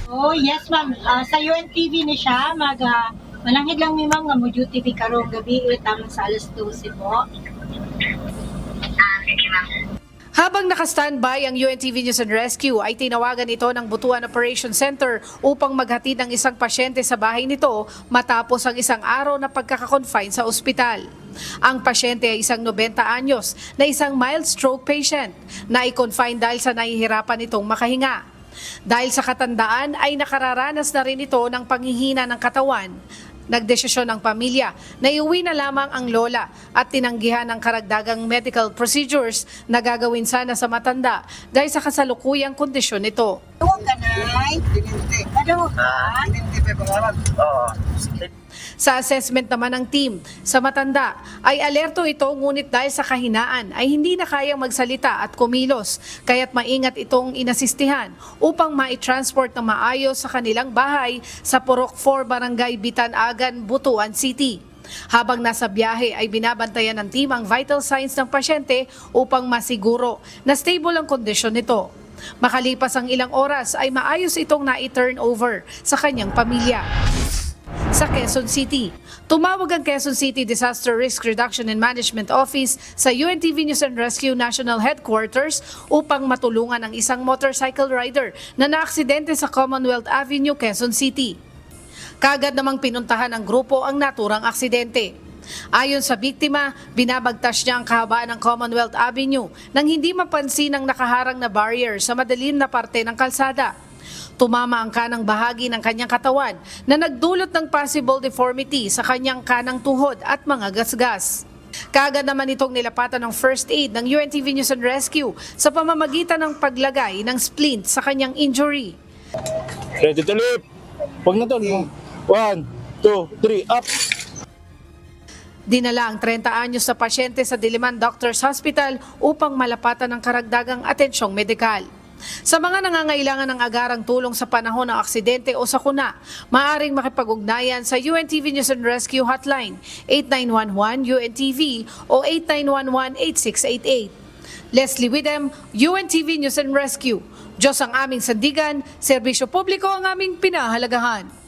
Oh, yes ma'am. Sa UNTV ni siya, mananghid lang mi ma'am nga mo duty vi karong gabi tama sa alas 12 po. Sige ma'am. Habang naka-standby ang UNTV News and Rescue ay tinawagan ito ng Butuan Operation Center upang maghatid ng isang pasyente sa bahay nito matapos ang isang araw na pagkakakonfine sa ospital. Ang pasyente ay isang 90 anyos na isang mild stroke patient na i-confine dahil sa nahihirapan itong makahinga. Dahil sa katandaan ay nakararanas na rin ito ng panghihina ng katawan. Nagdesisyon ng pamilya na iuwi na lamang ang lola at tinanggihan ng karagdagang medical procedures na gagawin sana sa matanda dahil sa kasalukuyang kondisyon nito. Tuwag ka nay. Kaduwag ka. Oo. Sa assessment naman ng team, sa matanda ay alerto ito ngunit dahil sa kahinaan ay hindi na kayang magsalita at kumilos kaya't maingat itong inasistihan upang mai-transport na maayos sa kanilang bahay sa Purok 4 Barangay Bitan-Agan, Butuan City. Habang nasa biyahe ay binabantayan ng team ang vital signs ng pasyente upang masiguro na stable ang kondisyon nito. Makalipas ang ilang oras ay maayos itong na-turn over sa kanyang pamilya. Sa Quezon City, tumawag ang Quezon City Disaster Risk Reduction and Management Office sa UNTV News and Rescue National Headquarters upang matulungan ang isang motorcycle rider na naaksidente sa Commonwealth Avenue, Quezon City. Kaagad namang pinuntahan ng grupo ang naturang aksidente. Ayon sa biktima, binabagtas niya ang kahabaan ng Commonwealth Avenue nang hindi mapansin ang nakaharang na barrier sa madilim na parte ng kalsada. Tumama ang kanang bahagi ng kanyang katawan na nagdulot ng possible deformity sa kanyang kanang tuhod at mga gasgas. Kaagad naman itong nilapatan ng first aid ng UNTV News and Rescue sa pamamagitan ng paglagay ng splint sa kanyang injury. Ready to leap. Huwag na to. 1, 2, 3, up. Dinala ang 30 anyos na pasyente sa Diliman Doctors Hospital upang malapatan ng karagdagang atensyong medikal. Sa mga nangangailangan ng agarang tulong sa panahon ng aksidente o sakuna, maaaring makipag-ugnayan sa UNTV News and Rescue Hotline 8911-UNTV o 8911-8688. Leslie Widem, UNTV News and Rescue. Diyos ang aming sandigan, serbisyo publiko ang aming pinahalagahan.